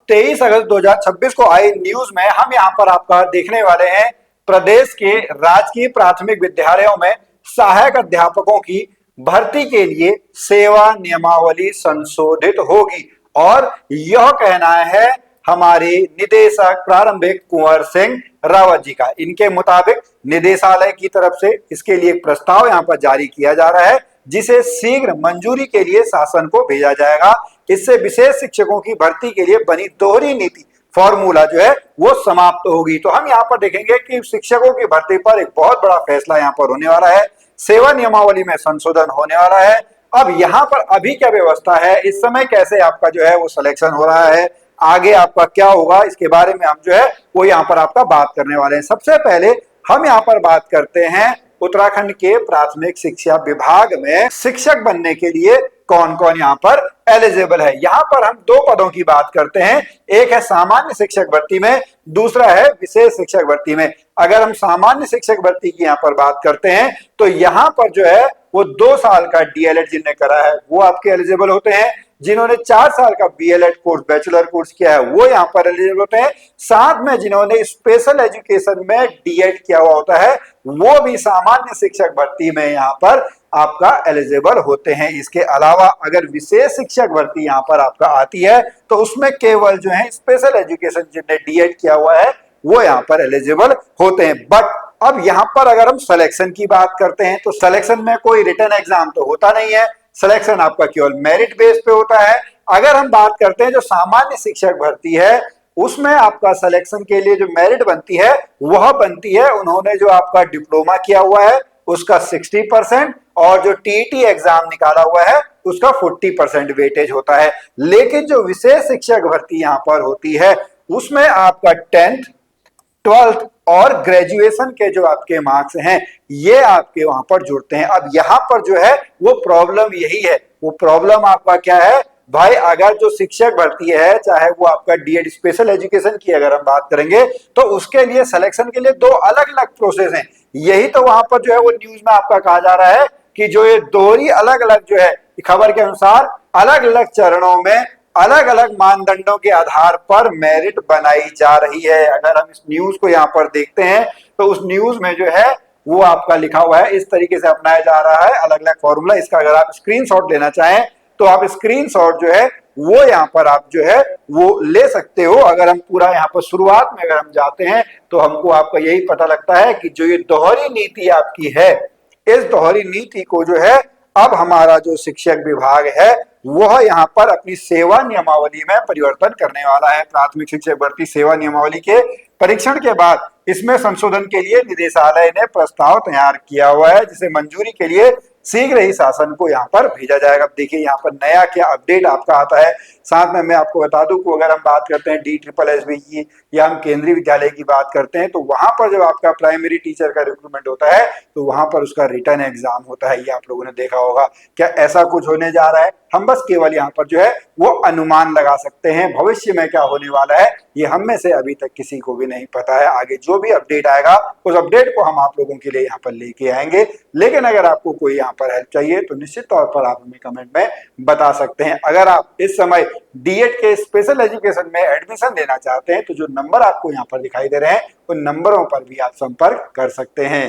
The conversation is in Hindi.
23 अगस्त 2026 को आई न्यूज में हम यहाँ पर आपका देखने वाले हैं प्रदेश के राजकीय प्राथमिक विद्यालयों में सहायक अध्यापकों की भर्ती के लिए सेवा नियमावली संशोधित होगी। और यह कहना है हमारे निदेशक प्रारंभिक कुंवर सिंह रावत जी का। इनके मुताबिक निदेशालय की तरफ से इसके लिए एक प्रस्ताव यहाँ पर जारी किया जा रहा है, जिसे शीघ्र मंजूरी के लिए शासन को भेजा जाएगा। इससे विशेष शिक्षकों की भर्ती के लिए बनी दोहरी नीति फॉर्मूला जो है वो समाप्त होगी। तो हम यहाँ पर देखेंगे कि शिक्षकों की भर्ती पर एक बहुत बड़ा फैसला यहाँ पर होने वाला है। सेवा नियमावली में संशोधन होने वाला है। अब यहाँ पर अभी क्या व्यवस्था है, इस समय कैसे आपका जो है वो सिलेक्शन हो रहा है, आगे आपका क्या होगा, इसके बारे में हम जो है वो यहाँ पर आपका बात करने वाले हैं। सबसे पहले हम यहाँ पर बात करते हैं उत्तराखंड के प्राथमिक शिक्षा विभाग में शिक्षक बनने के लिए कौन कौन यहाँ पर एलिजिबल है। यहाँ पर हम दो पदों की बात करते हैं, एक है सामान्य शिक्षक भर्ती में, दूसरा है विशेष शिक्षक भर्ती में। अगर हम सामान्य शिक्षक भर्ती की यहाँ पर बात करते हैं तो यहाँ पर जो है वो 2 साल का डीएलएड जिन्होंने करा है वो आपके एलिजिबल होते हैं। जिन्होंने 4 साल का बीएलएड कोर्स बैचलर कोर्स किया है वो यहाँ पर एलिजिबल होते हैं। साथ में जिन्होंने स्पेशल एजुकेशन में डीएड किया हुआ होता है वो भी सामान्य शिक्षक भर्ती में यहाँ पर आपका एलिजिबल होते हैं। इसके अलावा अगर विशेष शिक्षक भर्ती यहाँ पर आपका आती है तो उसमें केवल जो है स्पेशल एजुकेशन जिन्होंने डीएड किया हुआ है वो यहाँ पर एलिजिबल होते हैं। बट अब यहाँ पर अगर हम सिलेक्शन की बात करते हैं तो सिलेक्शन में कोई रिटन एग्जाम तो होता नहीं है, सिलेक्शन आपका केवल मेरिट बेस पे होता है। अगर हम बात करते हैं जो सामान्य शिक्षक भर्ती है उसमें आपका सिलेक्शन के लिए जो मेरिट बनती है वह बनती है उन्होंने जो आपका डिप्लोमा किया हुआ है उसका 60% और जो टीईटी एग्जाम निकाला हुआ है उसका 40% वेटेज होता है। लेकिन जो विशेष शिक्षक भर्ती यहाँ पर होती है उसमें आपका 10th 12th और ग्रेजुएशन के जो आपके मार्क्स हैं ये आपके वहां पर जुड़ते हैं। अब यहाँ पर जो है वो प्रॉब्लम यही है, वो प्रॉब्लम आपका क्या है भाई, अगर जो शिक्षक भर्ती है चाहे वो आपका डीएड स्पेशल एजुकेशन की अगर हम बात करेंगे तो उसके लिए सिलेक्शन के लिए 2 अलग अलग प्रोसेस हैं। यही तो वहां पर जो है वो न्यूज में आपका कहा जा रहा है कि जो ये दोहरी अलग अलग जो है खबर के अनुसार अलग अलग चरणों में अलग अलग मानदंडों के आधार पर मेरिट बनाई जा रही है। अगर हम इस न्यूज को यहाँ पर देखते हैं तो उस न्यूज में जो है वो आपका लिखा हुआ है, इस तरीके से अपनाया जा रहा है अलग अलग फॉर्मूला। इसका अगर आप स्क्रीनशॉट लेना चाहें तो आप स्क्रीनशॉट जो है वो यहाँ पर आप जो है वो ले सकते हो। अगर हम पूरा यहाँ पर शुरुआत में अगर हम जाते हैं तो हमको आपका यही पता लगता है कि जो ये दोहरी नीति आपकी है, इस दोहरी नीति को जो है अब हमारा जो शिक्षक विभाग है वह यहाँ पर अपनी सेवा नियमावली में परिवर्तन करने वाला है। प्राथमिक शिक्षक भर्ती सेवा नियमावली के परीक्षण के बाद इसमें संशोधन के लिए निदेशालय ने प्रस्ताव तैयार किया हुआ है, जिसे मंजूरी के लिए शीघ्र ही शासन को यहाँ पर भेजा जाएगा। देखिए यहाँ पर नया क्या अपडेट आपका आता है। साथ में मैं आपको बता दूं कि अगर हम बात करते हैं DSSB की या हम केंद्रीय विद्यालय की बात करते हैं तो वहां पर जब आपका प्राइमरी टीचर का रिक्रूटमेंट होता है तो वहां पर उसका रिटन एग्जाम होता है। ये आप लोगों ने देखा होगा। क्या ऐसा कुछ होने जा रहा है? हम बस केवल यहाँ पर जो है वो अनुमान लगा सकते हैं। भविष्य में क्या होने वाला है ये हम में से अभी तक किसी को भी नहीं पता है। आगे जो भी अपडेट आएगा उस अपडेट को हम आप लोगों के लिए यहाँ पर लेके आएंगे। लेकिन अगर आपको कोई यहाँ पर हेल्प चाहिए तो निश्चित तौर पर आप हमें कमेंट में बता सकते हैं। अगर आप इस समय डीएड के स्पेशल एजुकेशन में एडमिशन लेना चाहते हैं तो जो नंबर आपको यहाँ पर दिखाई दे रहे हैं उन नंबरों पर भी आप संपर्क कर सकते हैं।